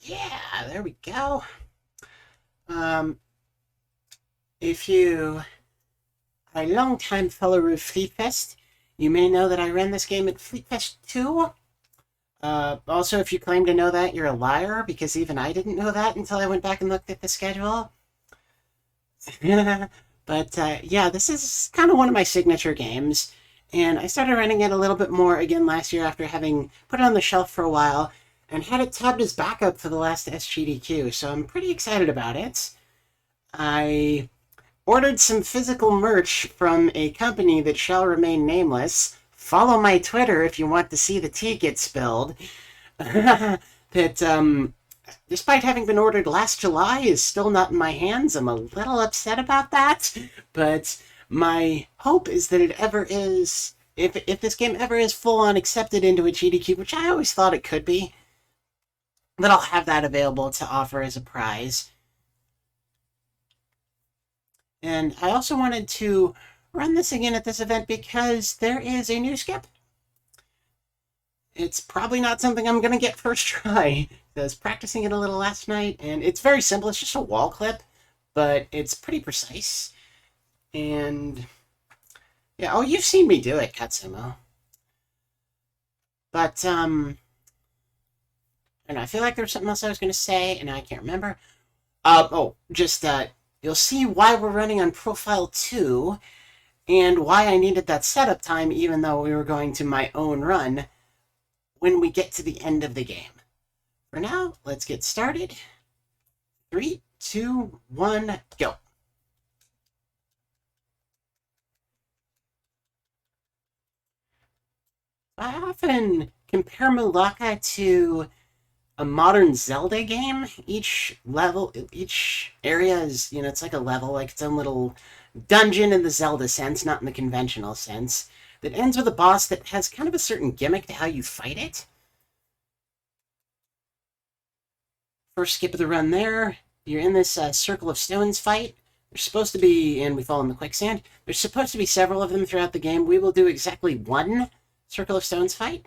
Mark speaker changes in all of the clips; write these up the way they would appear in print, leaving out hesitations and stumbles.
Speaker 1: Yeah, there we go. Um, if you are a long-time follower of Fleet Fest, you may know that I ran this game at Fleet Fest 2. Also, if you claim to know that, you're a liar, because even I didn't know that until I went back and looked at the schedule. But yeah, this is kind of one of my signature games, and I started running it a little bit more again last year after having put it on the shelf for a while, and had it tabbed as backup for the last SGDQ, so I'm pretty excited about it. I ordered some physical merch from a company that shall remain nameless. Follow my Twitter if you want to see the tea get spilled. that despite having been ordered last July, is still not in my hands. I'm a little upset about that, but my hope is that it ever is. If this game ever is full on accepted into a GDQ, which I always thought it could be, that I'll have that available to offer as a prize. And I also wanted to run this again at this event because there is a new skip. It's probably not something I'm going to get first try. I was practicing it a little last night, and it's very simple. It's just a wall clip, but it's pretty precise. And yeah, oh, you've seen me do it, Katsumo. But and I feel like there was something else I was going to say, and I can't remember. You'll see why we're running on Profile 2, and why I needed that setup time even though we were going to my own run when we get to the end of the game. For now, let's get started. 3, 2, 1, go. I often compare Mulaka to a modern Zelda game. Each level, each area is, it's like a level, like its own little dungeon in the Zelda sense, not in the conventional sense, that ends with a boss that has kind of a certain gimmick to how you fight it. First skip of the run there. You're in this Circle of Stones fight. There's supposed to be, and we fall in the quicksand, there's supposed to be several of them throughout the game. We will do exactly one Circle of Stones fight.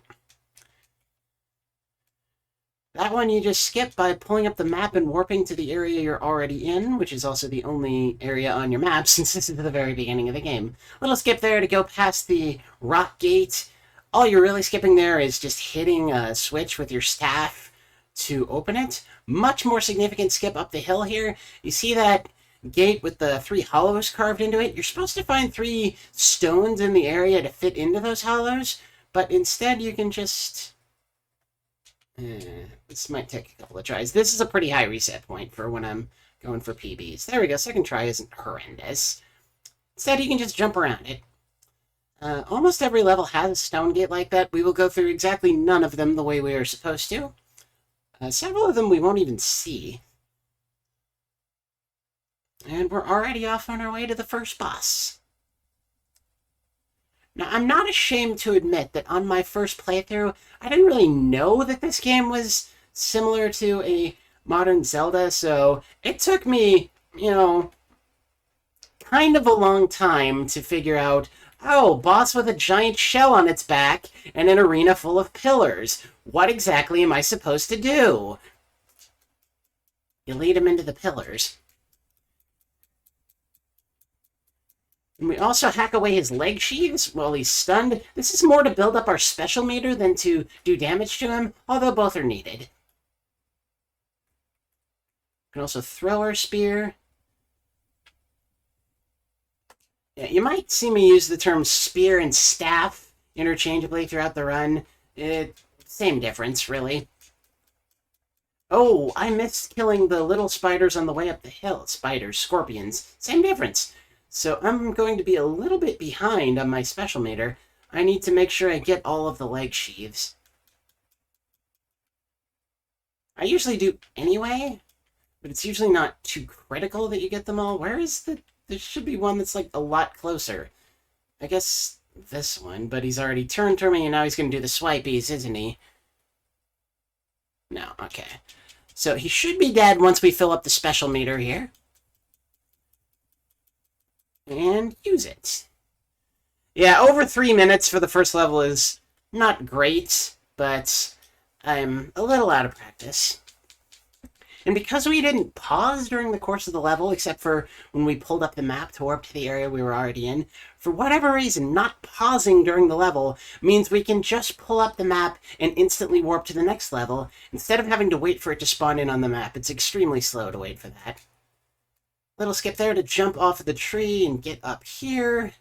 Speaker 1: That one you just skip by pulling up the map and warping to the area you're already in, which is also the only area on your map since this is the very beginning of the game. Little skip there to go past the rock gate. All you're really skipping there is just hitting a switch with your staff to open it. Much more significant skip up the hill here. You see that gate with the 3 hollows carved into it? You're supposed to find 3 stones in the area to fit into those hollows, but instead you can just... this might take a couple of tries. This is a pretty high reset point for when I'm going for PBs. There we go. Second try isn't horrendous. Instead, you can just jump around it. Almost every level has a stone gate like that. We will go through exactly none of them the way we are supposed to. Several of them we won't even see. And we're already off on our way to the first boss. Now, I'm not ashamed to admit that on my first playthrough, I didn't really know that this game was similar to a modern Zelda, so it took me, kind of a long time to figure out, oh, boss with a giant shell on its back and an arena full of pillars. What exactly am I supposed to do? You lead him into the pillars. And we also hack away his leg sheaths while he's stunned. This is more to build up our special meter than to do damage to him, although both are needed. We can also throw our spear. Yeah, you might see me use the terms spear and staff interchangeably throughout the run. Same difference, really. Oh, I missed killing the little spiders on the way up the hill. Spiders, scorpions, same difference. So I'm going to be a little bit behind on my special meter. I need to make sure I get all of the leg sheaths. I usually do anyway, but it's usually not too critical that you get them all. Where is the... There should be one that's, like, a lot closer. I guess this one, but he's already turned to me, and now he's going to do the swipies, isn't he? No, okay. So he should be dead once we fill up the special meter here. And use it. Yeah, over 3 minutes for the first level is not great, but I'm a little out of practice. And because we didn't pause during the course of the level, except for when we pulled up the map to warp to the area we were already in, for whatever reason, not pausing during the level means we can just pull up the map and instantly warp to the next level, instead of having to wait for it to spawn in on the map. It's extremely slow to wait for that. Little skip there to jump off of the tree and get up here.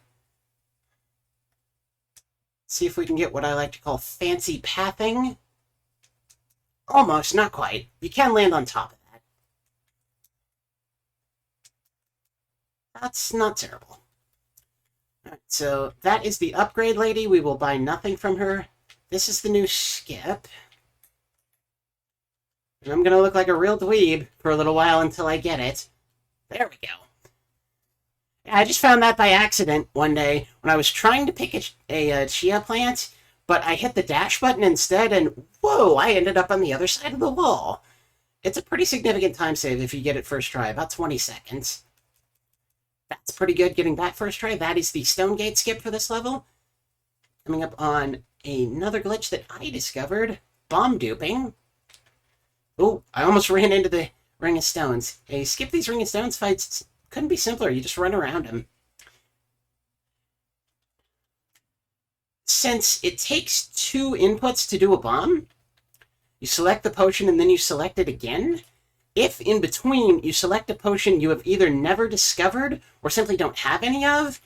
Speaker 1: See if we can get what I like to call fancy pathing. Almost, not quite. You can land on top of that. That's not terrible. Alright, so that is the upgrade lady. We will buy nothing from her. This is the new skip. And I'm going to look like a real dweeb for a little while until I get it. There we go. I just found that by accident one day when I was trying to pick a chia plant, but I hit the dash button instead, and whoa, I ended up on the other side of the wall. It's a pretty significant time save if you get it first try, about 20 seconds. That's pretty good getting that first try. That is the Stone Gate skip for this level. Coming up on another glitch that I discovered, bomb duping. Oh, I almost ran into the Ring of Stones. Hey, skip these Ring of Stones fights. Couldn't be simpler. You just run around them. Since it takes 2 inputs to do a bomb, you select the potion and then you select it again. If in between you select a potion you have either never discovered or simply don't have any of,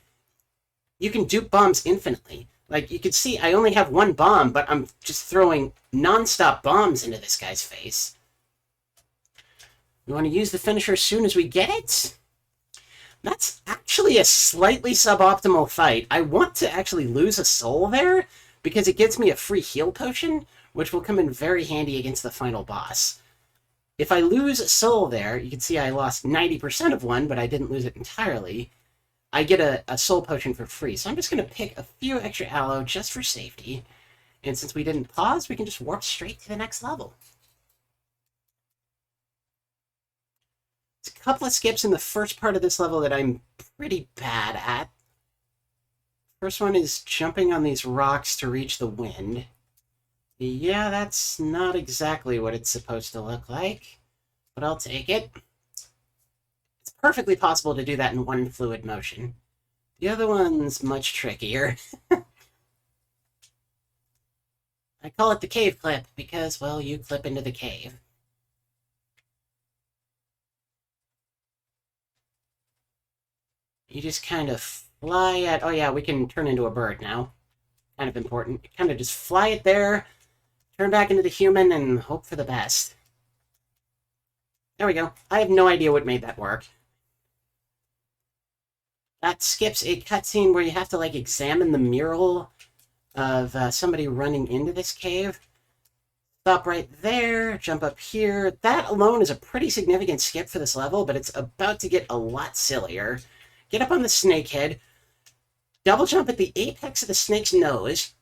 Speaker 1: you can dupe bombs infinitely. Like, you can see I only have 1 bomb, but I'm just throwing non-stop bombs into this guy's face. We want to use the finisher as soon as we get it. That's actually a slightly suboptimal fight. I want to actually lose a soul there, because it gives me a free heal potion, which will come in very handy against the final boss. If I lose a soul there, you can see I lost 90% of one, but I didn't lose it entirely. I get a soul potion for free, so I'm just going to pick a few extra aloe just for safety. And since we didn't pause, we can just warp straight to the next level. There's a couple of skips in the first part of this level that I'm pretty bad at. First one is jumping on these rocks to reach the wind. Yeah, that's not exactly what it's supposed to look like, but I'll take it. It's perfectly possible to do that in one fluid motion. The other one's much trickier. I call it the cave clip because, well, you clip into the cave. You just kind of fly at... Oh yeah, we can turn into a bird now. Kind of important. Kind of just fly it there, turn back into the human, and hope for the best. There we go. I have no idea what made that work. That skips a cutscene where you have to, like, examine the mural of somebody running into this cave. Stop right there, jump up here. That alone is a pretty significant skip for this level, but it's about to get a lot sillier. Get up on the snake head, double jump at the apex of the snake's nose,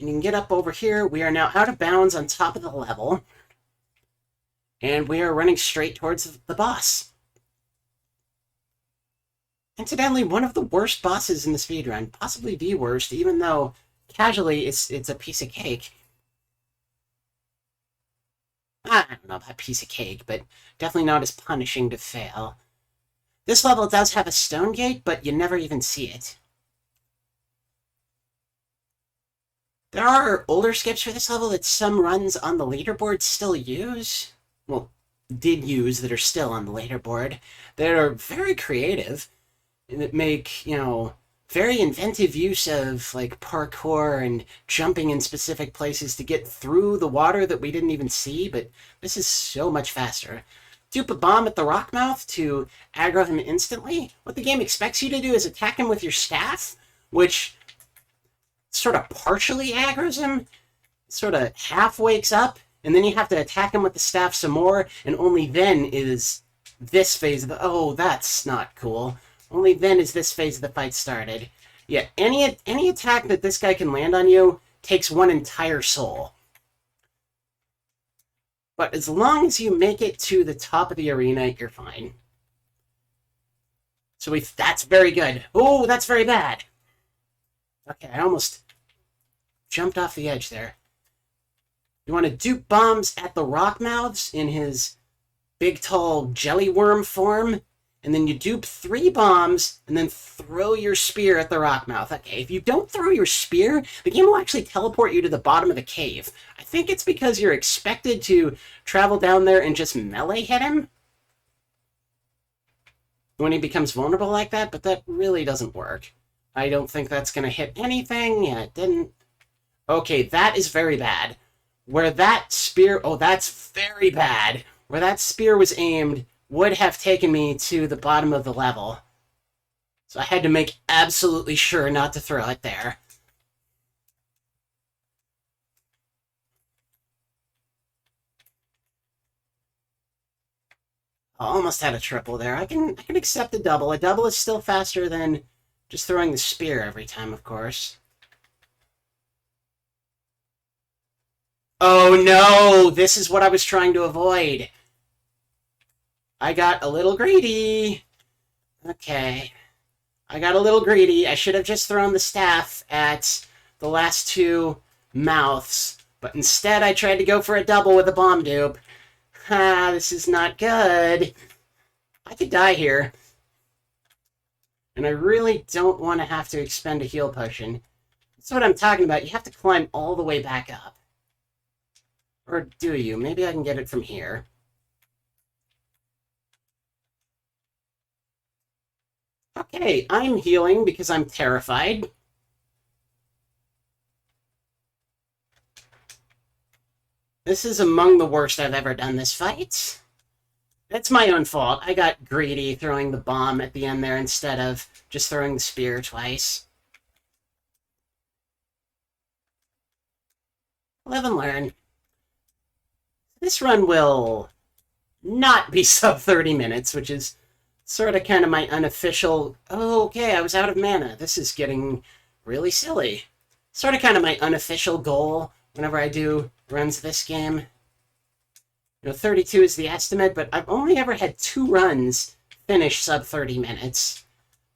Speaker 1: and you can get up over here. We are now out of bounds on top of the level, and we are running straight towards the boss. Incidentally, one of the worst bosses in the speedrun, possibly the worst, even though casually it's a piece of cake. I don't know about piece of cake, but definitely not as punishing to fail. This level does have a stone gate, but you never even see it. There are older skips for this level that some runs on the leaderboard still use. Well, did use, that are still on the leaderboard. That are very creative, and that make, you know, very inventive use of, like, parkour and jumping in specific places to get through the water that we didn't even see, but this is so much faster. Dupe a bomb at the rock mouth to aggro him instantly. What the game expects you to do is attack him with your staff, which sort of partially aggroes him, sort of half wakes up, and then you have to attack him with the staff some more, and only then is this phase of the... Oh, that's not cool. Only then is this phase of the fight started. Yeah, any attack that this guy can land on you takes one entire soul. But as long as you make it to the top of the arena, you're fine. So that's very good. Oh, that's very bad. Okay, I almost jumped off the edge there. You want to dupe bombs at the rock mouths in his big, tall jelly worm form, and then you dupe 3 bombs, and then throw your spear at the rock mouth. Okay, if you don't throw your spear, the game will actually teleport you to the bottom of the cave. I think it's because you're expected to travel down there and just melee hit him when he becomes vulnerable like that, but that really doesn't work. I don't think that's going to hit anything. Yeah, it didn't. Okay, that is very bad. Where that spear... Oh, that's very bad. Where that spear was aimed would have taken me to the bottom of the level. So I had to make absolutely sure not to throw it there. I almost had a triple there. I can accept a double. A double is still faster than just throwing the spear every time, of course. Oh no! This is what I was trying to avoid. I got a little greedy. Okay. I got a little greedy. I should have just thrown the staff at the last 2 mouths. But instead I tried to go for a double with a bomb dupe. Ha, this is not good. I could die here. And I really don't want to have to expend a heal potion. That's what I'm talking about. You have to climb all the way back up. Or do you? Maybe I can get it from here. Okay, I'm healing because I'm terrified. This is among the worst I've ever done this fight. It's my own fault. I got greedy throwing the bomb at the end there instead of just throwing the spear twice. Live and learn. This run will not be sub 30 minutes, which is sort of kind of my unofficial... Oh, okay, I was out of mana. This is getting really silly. Sort of kind of my unofficial goal whenever I do runs this game. You know, 32 is the estimate, but I've only ever had 2 runs finish sub 30 minutes.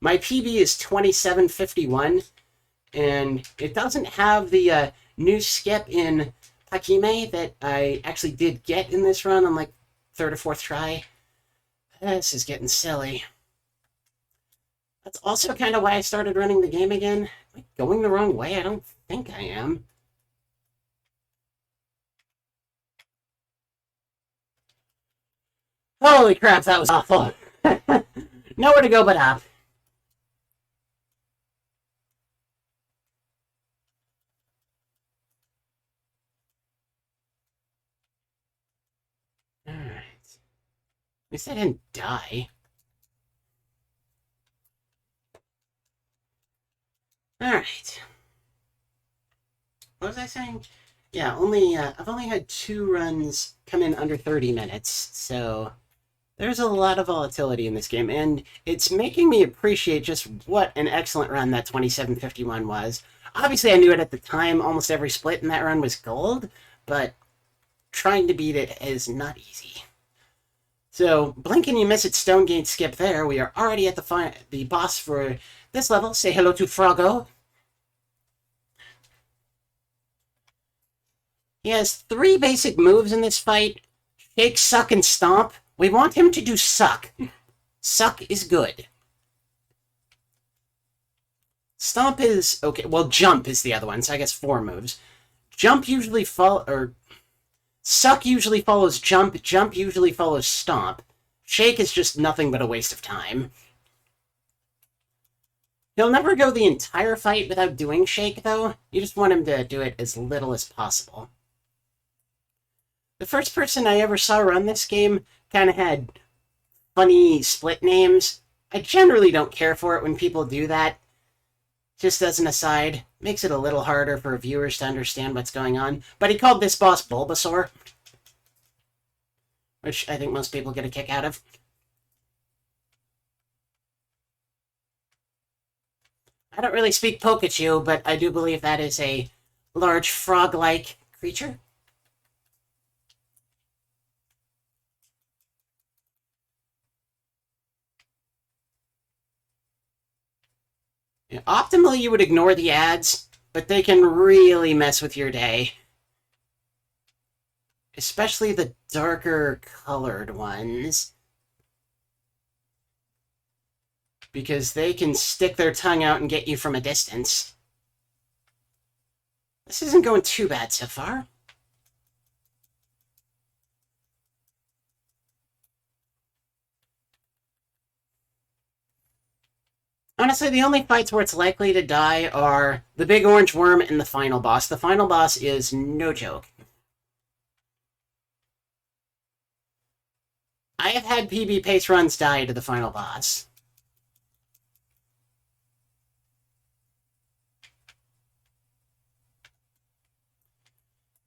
Speaker 1: My PB is 27:51, and it doesn't have the new skip in Hakime that I actually did get in this run on like 3rd or 4th try. This is getting silly. That's also kind of why I started running the game again. Am I going the wrong way? I don't think I am. Holy crap, that was awful. Nowhere to go but up. Alright. At least I didn't die. Alright. What was I saying? Yeah, I've only had 2 runs come in under 30 minutes, so there's a lot of volatility in this game, and it's making me appreciate just what an excellent run that 27:51 was. Obviously, I knew it at the time. Almost every split in that run was gold, but trying to beat it is not easy. So, blink and you miss it, Stonegate skip there. We are already at the boss for this level. Say hello to Froggo. He has 3 basic moves in this fight. Shake, Suck, and Stomp. We want him to do Suck. Suck is good. Stomp is... okay, well, Jump is the other one, so I guess 4 moves. Jump usually Suck usually follows Jump. Jump usually follows Stomp. Shake is just nothing but a waste of time. He'll never go the entire fight without doing Shake, though. You just want him to do it as little as possible. The first person I ever saw run this game kind of had funny split names. I generally don't care for it when people do that. Just as an aside, makes it a little harder for viewers to understand what's going on. But he called this boss Bulbasaur, which I think most people get a kick out of. I don't really speak Pikachu, but I do believe that is a large frog-like creature. Yeah, optimally, you would ignore the ads, but they can really mess with your day. Especially the darker colored ones. Because they can stick their tongue out and get you from a distance. This isn't going too bad so far. Honestly, the only fights where it's likely to die are the big orange worm and the final boss. The final boss is no joke. I have had PB pace runs die to the final boss.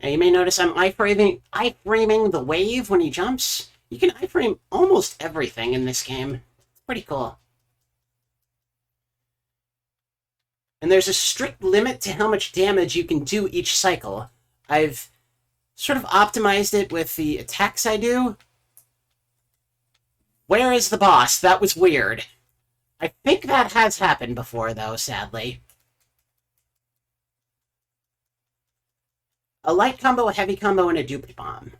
Speaker 1: Now you may notice I'm iframing the wave when he jumps. You can iframe almost everything in this game. It's pretty cool. And there's a strict limit to how much damage you can do each cycle. I've sort of optimized it with the attacks I do. Where is the boss? That was weird. I think that has happened before, though, sadly. A light combo, a heavy combo, and a dupe bomb.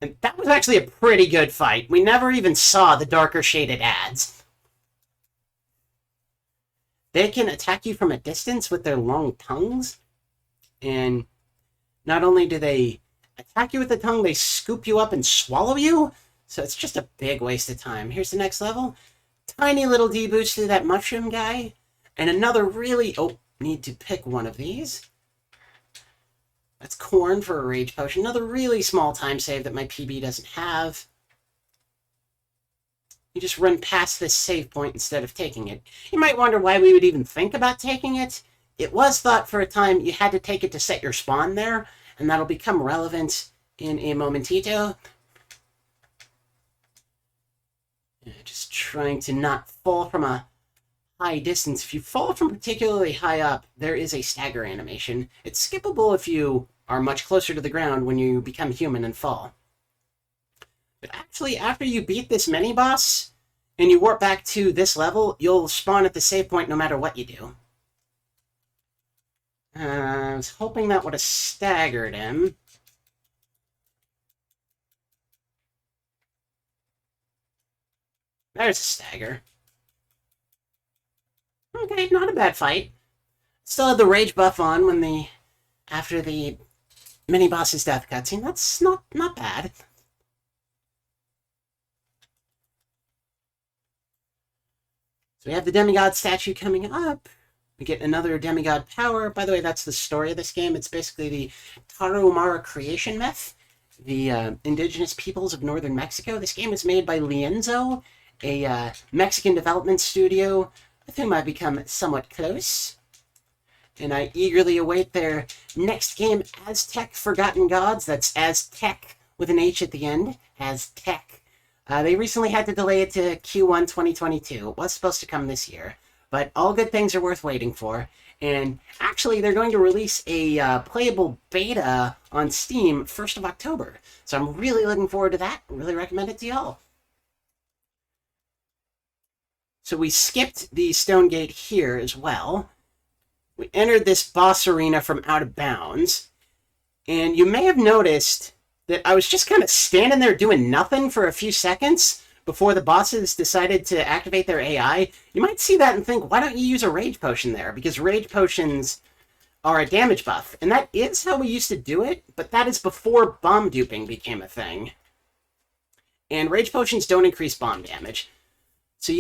Speaker 1: And that was actually a pretty good fight. We never even saw the darker shaded ads. They can attack you from a distance with their long tongues. And not only do they attack you with the tongue, they scoop you up and swallow you. So it's just a big waste of time. Here's the next level. Tiny little deboost to that mushroom guy. And another really... Oh, need to pick one of these. That's corn for a rage potion. Another really small time save that my PB doesn't have. You just run past this save point instead of taking it. You might wonder why we would even think about taking it. It was thought for a time you had to take it to set your spawn there, and that'll become relevant in a momentito. Just trying to not fall from a high distance. If you fall from particularly high up, there is a stagger animation. It's skippable if you are much closer to the ground when you become human and fall. But actually, after you beat this mini-boss, and you warp back to this level, you'll spawn at the save point no matter what you do. I was hoping that would have staggered him. There's a stagger. Okay, not a bad fight. Still had the rage buff on when after the mini-boss's death cutscene. That's not bad. So we have the demigod statue coming up. We get another demigod power. By the way, that's the story of this game. It's basically the Tarahumara creation myth, the indigenous peoples of northern Mexico. This game is made by Lienzo, a Mexican development studio with whom I've become somewhat close. And I eagerly await their next game, Aztec Forgotten Gods. That's Aztec with an H at the end. Aztec. They recently had to delay it to Q1 2022. It was supposed to come this year. But all good things are worth waiting for. And actually, they're going to release a playable beta on Steam 1st of October. So I'm really looking forward to that. Really recommend it to y'all. So we skipped the stone gate here as well. We entered this boss arena from out of bounds. And you may have noticed that I was just kind of standing there doing nothing for a few seconds before the bosses decided to activate their AI. You might see that and think, why don't you use a rage potion there? Because rage potions are a damage buff. And that is how we used to do it, but that is before bomb duping became a thing. And rage potions don't increase bomb damage. So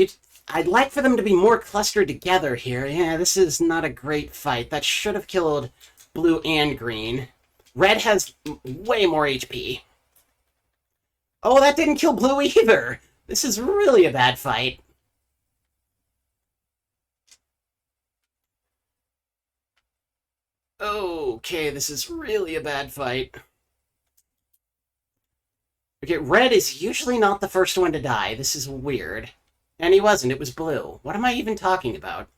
Speaker 1: I'd like for them to be more clustered together here. Yeah, this is not a great fight. That should have killed blue and green. Red has way more HP. Oh, that didn't kill blue either. This is really a bad fight. Okay, this is really a bad fight. Okay, red is usually not the first one to die. This is weird. And he wasn't, it was blue. What am I even talking about?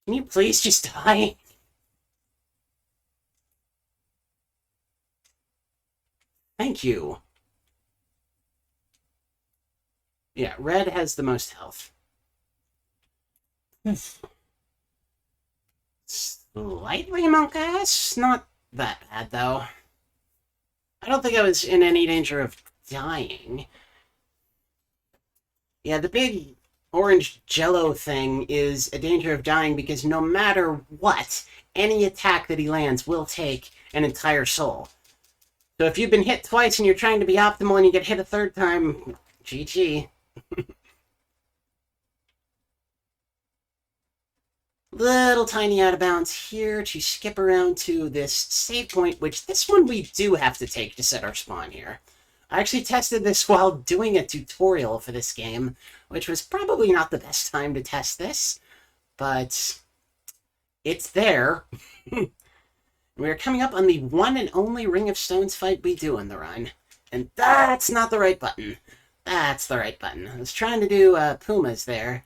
Speaker 1: Can you please just die? Thank you. Yeah, red has the most health. Slightly, Monkass? Not that bad, though. I don't think I was in any danger of dying. Yeah, the big orange jello thing is a danger of dying because no matter what, any attack that he lands will take an entire soul. So if you've been hit twice and you're trying to be optimal and you get hit a third time, GG. Little tiny out of bounds here to skip around to this save point, which this one we do have to take to set our spawn here. I actually tested this while doing a tutorial for this game, which was probably not the best time to test this, but it's there. We're coming up on the one and only Ring of Stones fight we do in the run. And that's not the right button. That's the right button. I was trying to do Pumas there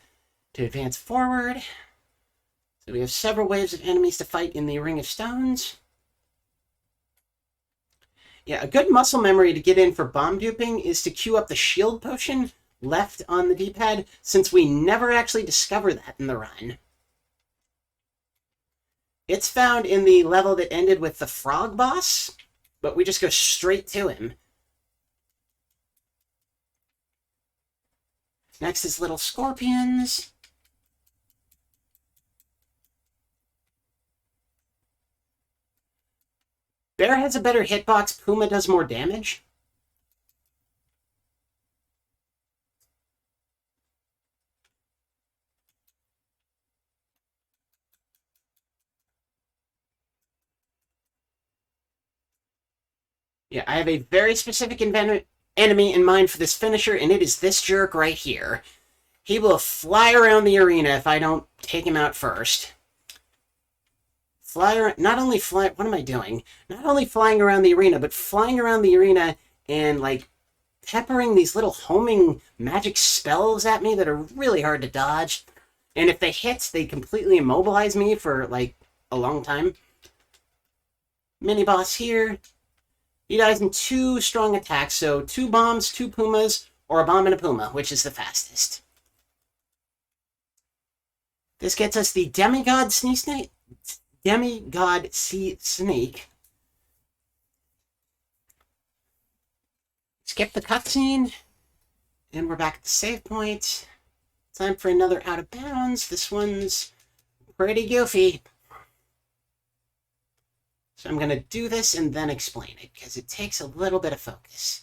Speaker 1: to advance forward. So we have several waves of enemies to fight in the Ring of Stones. Yeah, a good muscle memory to get in for bomb duping is to queue up the shield potion left on the D-pad, since we never actually discover that in the run. It's found in the level that ended with the frog boss, but we just go straight to him. Next is little scorpions. Bear has a better hitbox, Puma does more damage. Yeah, I have a very specific enemy in mind for this finisher, and it is this jerk right here. He will fly around the arena if I don't take him out first. Not only fly, what am I doing? Not only flying around the arena, but flying around the arena and, like, peppering these little homing magic spells at me that are really hard to dodge. And if they hit, they completely immobilize me for, like, a long time. Mini-boss here. He dies in 2 strong attacks, so 2 bombs, 2 pumas, or a bomb and a puma, which is the fastest. This gets us the Demigod Sea Snake. Skip the cutscene, and we're back at the save point. Time for another out of bounds. This one's pretty goofy. So I'm going to do this and then explain it, because it takes a little bit of focus.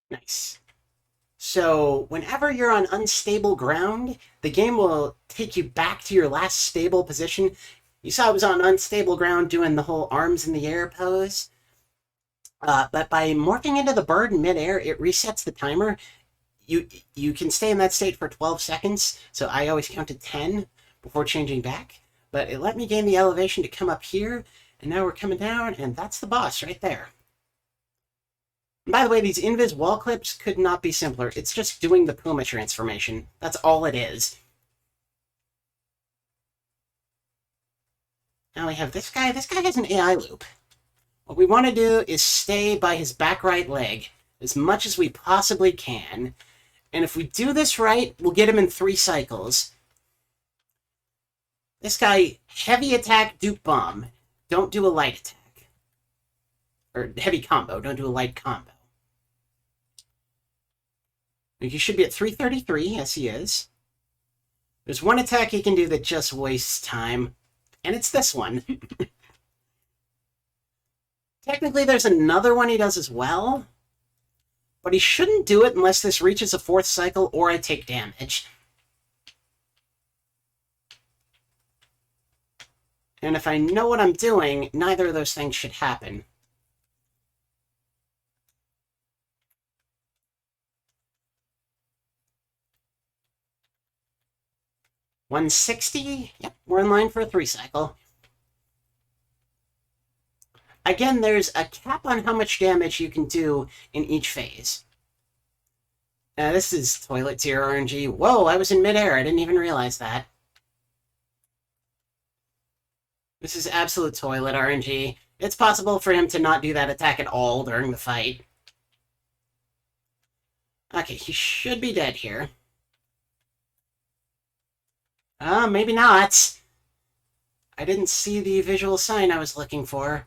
Speaker 1: Nice. So whenever you're on unstable ground, the game will take you back to your last stable position. You saw I was on unstable ground doing the whole arms in the air pose. But by morphing into the bird in midair, it resets the timer. You can stay in that state for 12 seconds, so I always counted 10 before changing back. But it let me gain the elevation to come up here, and now we're coming down, and that's the boss right there. And by the way, these invis wall clips could not be simpler. It's just doing the Puma transformation. That's all it is. Now we have this guy. This guy has an AI loop. What we want to do is stay by his back right leg as much as we possibly can. And if we do this right, we'll get him in 3 cycles. This guy, heavy attack, dupe bomb. Don't do a light attack. Or heavy combo. Don't do a light combo. He should be at 333. Yes, he is. There's one attack he can do that just wastes time. And it's this one. Technically, there's another one he does as well. But he shouldn't do it unless this reaches a 4th cycle or I take damage. And if I know what I'm doing, neither of those things should happen. 160? Yep, we're in line for a 3-cycle. Again, there's a cap on how much damage you can do in each phase. This is Toilet Tier RNG. Whoa, I was in midair. I didn't even realize that. This is absolute toilet RNG. It's possible for him to not do that attack at all during the fight. Okay, he should be dead here. Maybe not. I didn't see the visual sign I was looking for.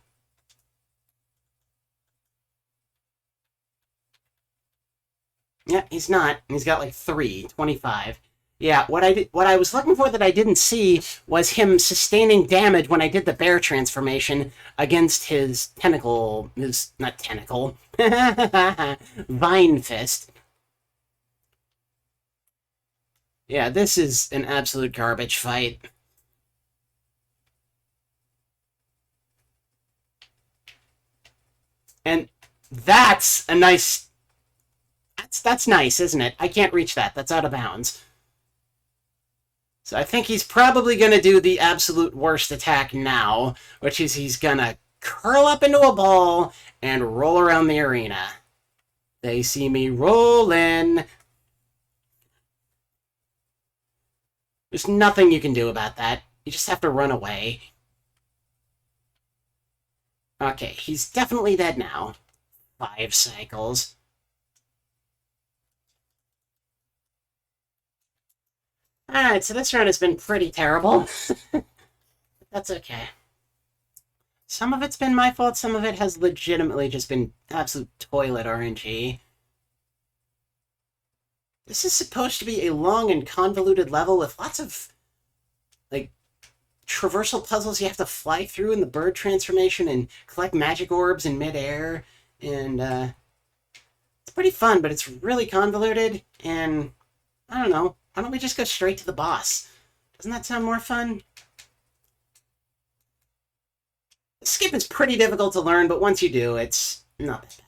Speaker 1: Yeah, he's not. He's got like 25. Yeah, what I was looking for that I didn't see was him sustaining damage when I did the bear transformation against his tentacle, not tentacle, Vine Fist. Yeah, this is an absolute garbage fight. And that's a nice... That's nice, isn't it? I can't reach that. That's out of bounds. So I think he's probably going to do the absolute worst attack now, which is he's going to curl up into a ball and roll around the arena. They see me rolling. There's nothing you can do about that. You just have to run away. Okay, he's definitely dead now. 5 cycles. Alright, so this run has been pretty terrible. That's okay. Some of it's been my fault, some of it has legitimately just been absolute toilet RNG. This is supposed to be a long and convoluted level with lots of, like, traversal puzzles you have to fly through in the bird transformation and collect magic orbs in midair, and, it's pretty fun, but it's really convoluted, and, I don't know. Why don't we just go straight to the boss? Doesn't that sound more fun? The skip is pretty difficult to learn, but once you do, it's not that bad.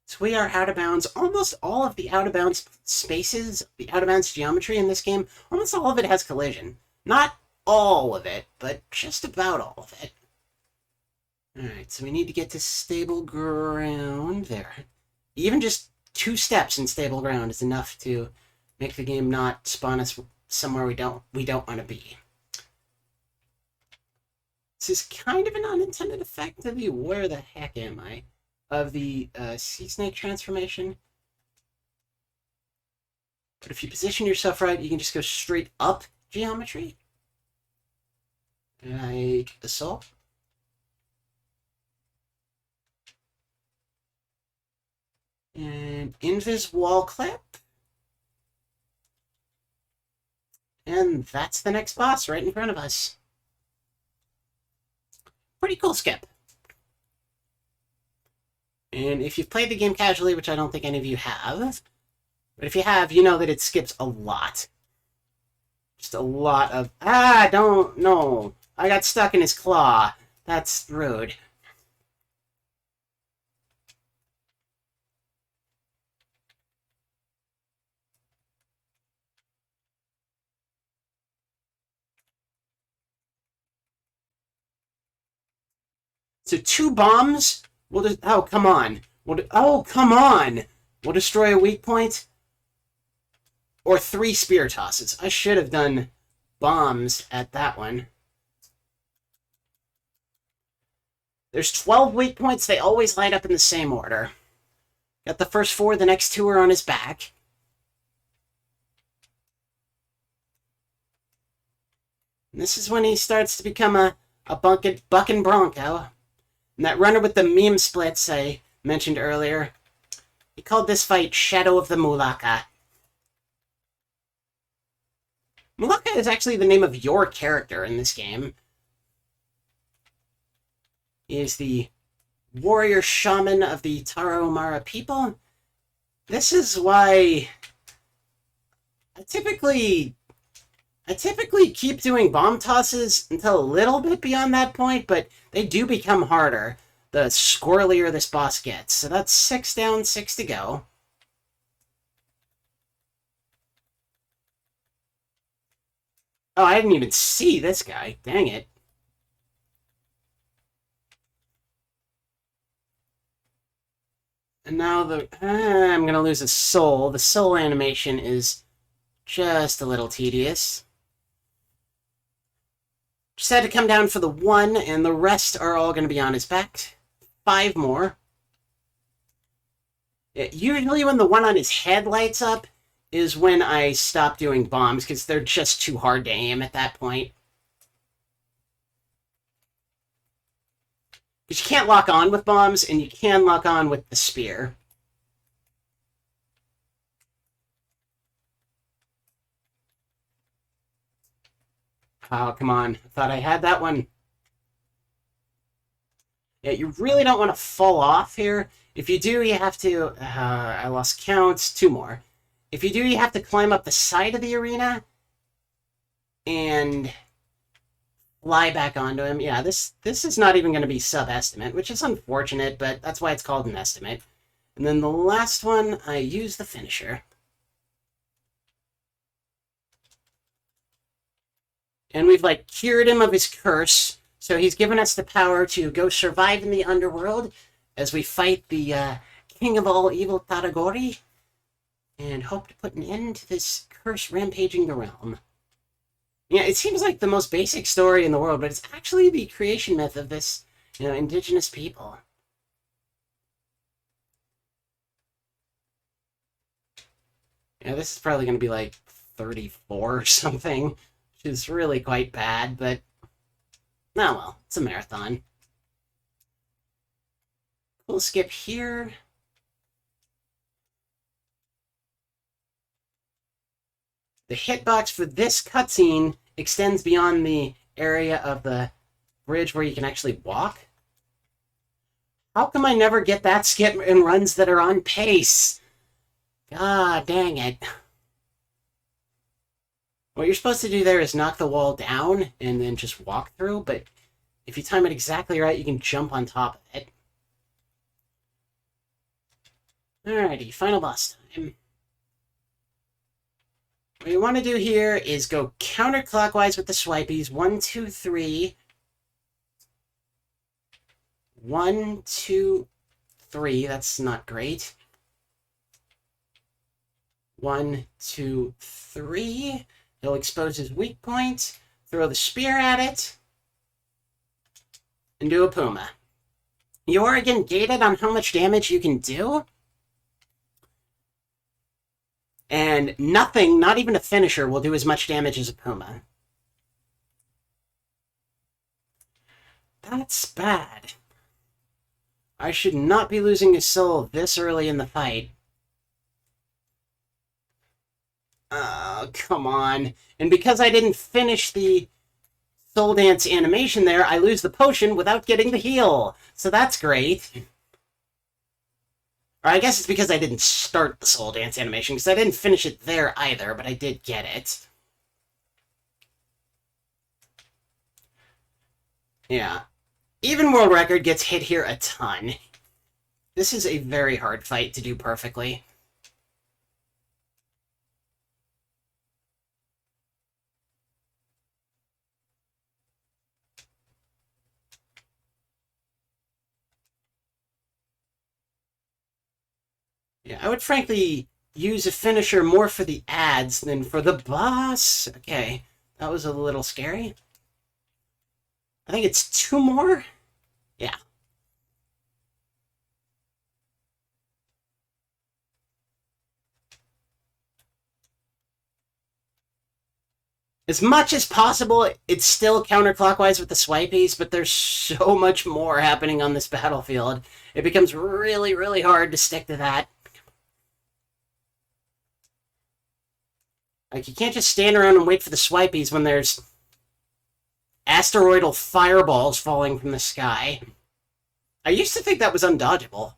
Speaker 1: So we are out of bounds. Almost all of the out of bounds spaces, the out of bounds geometry in this game, almost all of it has collision. Not all of it, but just about all of it. Alright, so we need to get to stable ground there. Even just 2 steps in stable ground is enough to make the game not spawn us somewhere we don't want to be. This is kind of an unintended effect of the where the heck am I? Of the sea snake transformation. But if you position yourself right, you can just go straight up geometry. Like assault. And invis wall clip. And that's the next boss right in front of us. Pretty cool skip. And if you've played the game casually, which I don't think any of you have, but if you have, you know that it skips a lot. Just a lot of... no. I got stuck in his claw. That's rude. So 2 bombs will just... Oh, come on. Oh, come on! We'll destroy a weak point? Or 3 spear tosses. I should have done bombs at that one. There's 12 weak points. They always line up in the same order. Got the first 4, the next 2 are on his back. And this is when he starts to become a bucking bronco. And that runner with the meme splits I mentioned earlier, he called this fight Shadow of the Mulaka. Mulaka is actually the name of your character in this game. He is the warrior shaman of the Tarahumara people. This is why I typically keep doing bomb tosses until a little bit beyond that point, but they do become harder. the squirrelier this boss gets. So that's 6 down, 6 to go. Oh, I didn't even see this guy. Dang it. And now I'm going to lose a soul. The soul animation is just a little tedious. Just had to come down for the 1, and the rest are all going to be on his back. 5 more. Usually when the one on his head lights up is when I stop doing bombs, because they're just too hard to aim at that point. Because you can't lock on with bombs, and you can lock on with the spear. Oh, come on. I thought I had that one. Yeah, you really don't want to fall off here. If you do, you have to... I lost count. 2 more. If you do, you have to climb up the side of the arena and fly back onto him. Yeah, this is not even going to be sub-estimate, which is unfortunate, but that's why it's called an estimate. And then the last one, I use the finisher. And we've, like, cured him of his curse, so he's given us the power to go survive in the underworld as we fight the king of all evil, Taragori, and hope to put an end to this curse rampaging the realm. Yeah, it seems like the most basic story in the world, but it's actually the creation myth of this, indigenous people. Yeah, this is probably going to be like 34 or something, which is really quite bad, but... Oh well, it's a marathon. We'll skip here. The hitbox for this cutscene extends beyond the area of the bridge where you can actually walk. How come I never get that skip in runs that are on pace? God dang it. What you're supposed to do there is knock the wall down and then just walk through, but if you time it exactly right, you can jump on top of it. Alrighty, final boss time. What you want to do here is go counterclockwise with the swipies. 1, 2, 3. 1, 2, 3. That's not great. 1, 2, 3. He'll expose his weak point. Throw the spear at it. And do a Puma. You are again gated on how much damage you can do. And nothing, not even a finisher, will do as much damage as a Puma. That's bad. I should not be losing a soul this early in the fight. Oh, come on. And because I didn't finish the Soul Dance animation there, I lose the potion without getting the heal. So that's great. Or I guess it's because I didn't start the Soul Dance animation, because I didn't finish it there either, but I did get it. Yeah. Even World Record gets hit here a ton. This is a very hard fight to do perfectly. Yeah, I would frankly use a finisher more for the ads than for the boss. Okay, that was a little scary. I think it's 2 more? Yeah. As much as possible, it's still counterclockwise with the swipies, but there's so much more happening on this battlefield. It becomes really, really hard to stick to that. Like, you can't just stand around and wait for the swipies when there's asteroidal fireballs falling from the sky. I used to think that was undodgeable.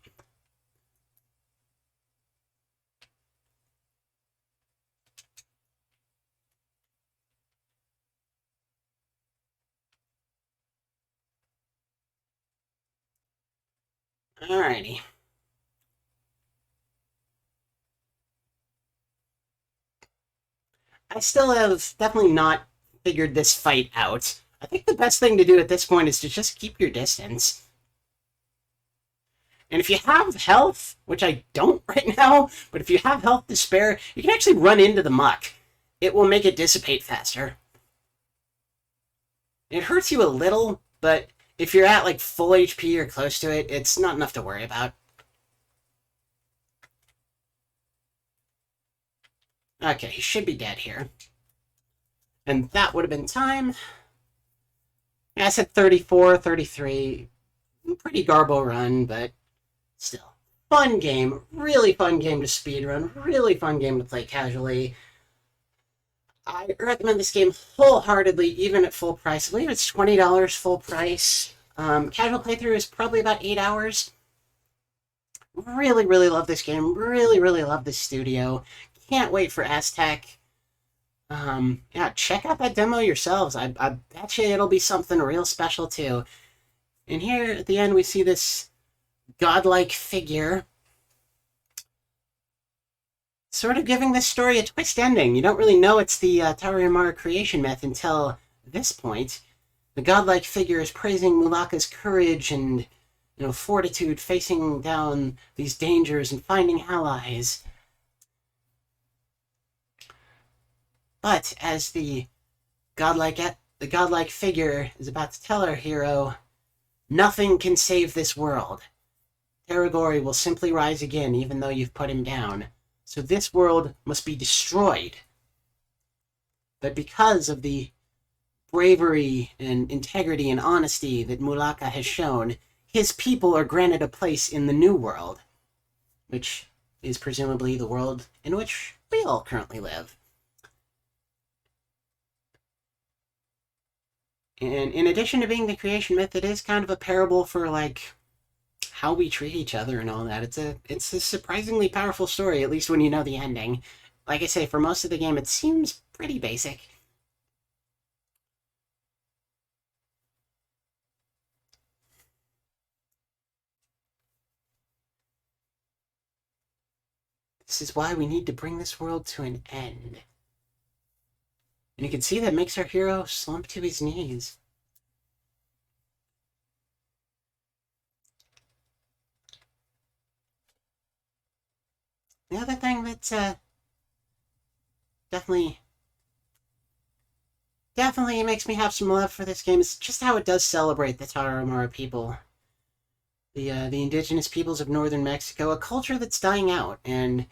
Speaker 1: Alrighty. I still have definitely not figured this fight out. I think the best thing to do at this point is to just keep your distance. And if you have health, which I don't right now, but if you have health to spare, you can actually run into the muck. It will make it dissipate faster. It hurts you a little, but if you're at like full HP or close to it, it's not enough to worry about. Okay, he should be dead here. And that would have been time. Yeah, I said 34, 33. Pretty garbo run, but still. Fun game. Really fun game to speedrun. Really fun game to play casually. I recommend this game wholeheartedly, even at full price. I believe it's $20 full price. Casual playthrough is probably about 8 hours. Really, really love this game. Really, really love this studio. Can't wait for Aztec. Yeah, check out that demo yourselves. I bet you it'll be something real special too. And here at the end we see this godlike figure sort of giving this story a twist ending. You don't really know it's the Tarahumara creation myth until this point. The godlike figure is praising Mulaka's courage and fortitude facing down these dangers and finding allies. But as the godlike figure is about to tell our hero, nothing can save this world. Terragori will simply rise again even though you've put him down. So this world must be destroyed. But because of the bravery and integrity and honesty that Mulaka has shown, his people are granted a place in the new world, which is presumably the world in which we all currently live. And in addition to being the creation myth, it is kind of a parable for, like, how we treat each other and all that. It's a surprisingly powerful story, at least when you know the ending. Like I say, for most of the game, it seems pretty basic. This is why we need to bring this world to an end. And you can see that makes our hero slump to his knees. The other thing that's definitely makes me have some love for this game is just how it does celebrate the Tarahumara people. The indigenous peoples of northern Mexico, a culture that's dying out, and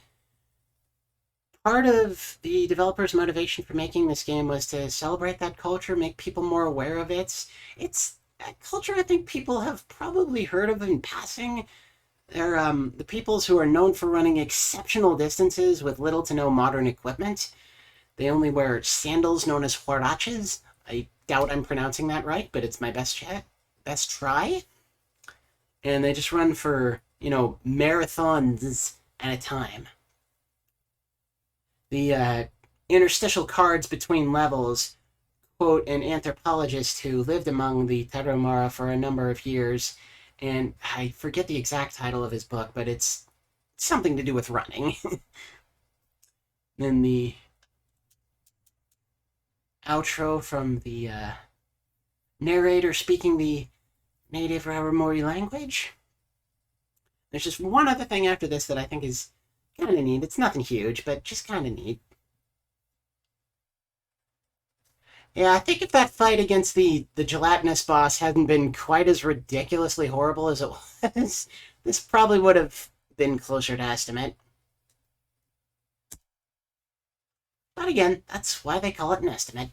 Speaker 1: part of the developers' motivation for making this game was to celebrate that culture, make people more aware of it. It's a culture I think people have probably heard of in passing. They're the peoples who are known for running exceptional distances with little to no modern equipment. They only wear sandals known as huaraches. I doubt I'm pronouncing that right, but it's my best try. And they just run for, marathons at a time. The interstitial cards between levels quote an anthropologist who lived among the Tarahumara for a number of years, and I forget the exact title of his book, but it's something to do with running. Then the outro from the narrator speaking the native Raramori language. There's just one other thing after this that I think is kind of neat. It's nothing huge, but just kind of neat. Yeah, I think if that fight against the gelatinous boss hadn't been quite as ridiculously horrible as it was, this probably would have been closer to estimate. But again, that's why they call it an estimate.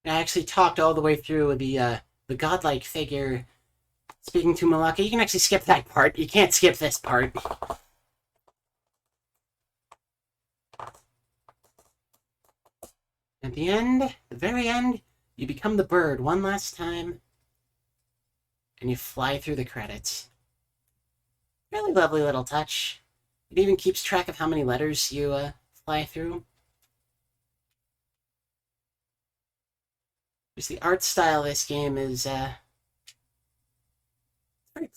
Speaker 1: I actually talked all the way through the godlike figure speaking to Mulaka. You can actually skip that part. You can't skip this part. At the end, the very end, You become the bird one last time, and you fly through the credits. Really lovely little touch. It even keeps track of how many letters you fly through. Just the art style of this game is very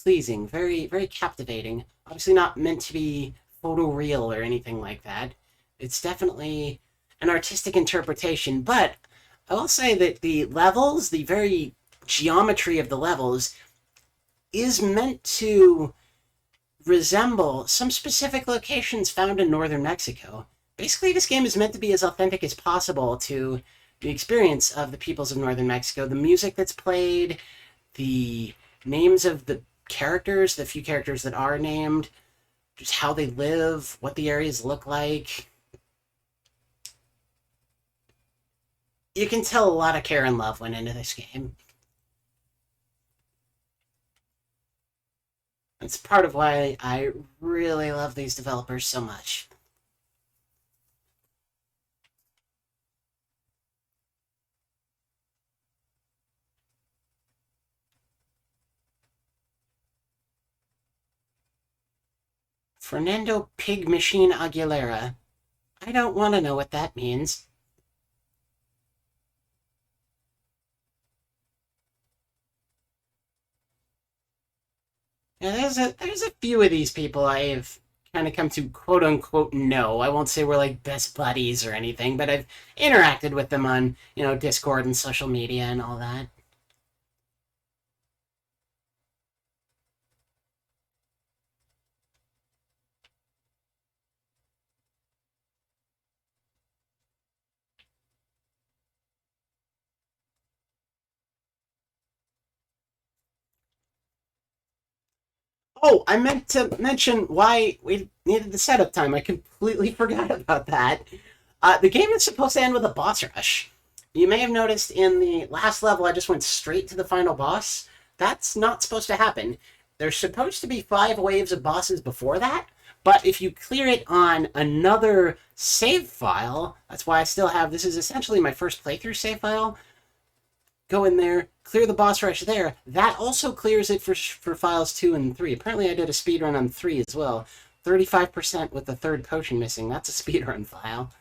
Speaker 1: pleasing, very captivating. Obviously not meant to be photoreal or anything like that. It's definitely an artistic interpretation, but I will say that the levels, the very geometry of the levels, is meant to resemble some specific locations found in northern Mexico. Basically, this game is meant to be as authentic as possible to the experience of the peoples of northern Mexico. The music that's played, the names of the characters, the few characters that are named, just how they live, what the areas look like. You can tell a lot of care and love went into this game. It's part of why I really love these developers so much. Fernando Pig Machine Aguilera. I don't want to know what that means. Yeah, there's a few of these people I've kind of come to quote unquote know. I won't say we're like best buddies or anything, but I've interacted with them on, Discord and social media and all that. Oh, I meant to mention why we needed the setup time. I completely forgot about that. The game is supposed to end with a boss rush. You may have noticed in the last level, I just went straight to the final boss. That's not supposed to happen. There's supposed to be 5 waves of bosses before that, but if you clear it on another save file, that's why I still have, this is essentially my first playthrough save file, go in there, clear the boss rush there. That also clears it for files 2 and 3. Apparently I did a speedrun on 3 as well. 35% with the third potion missing. That's a speedrun file.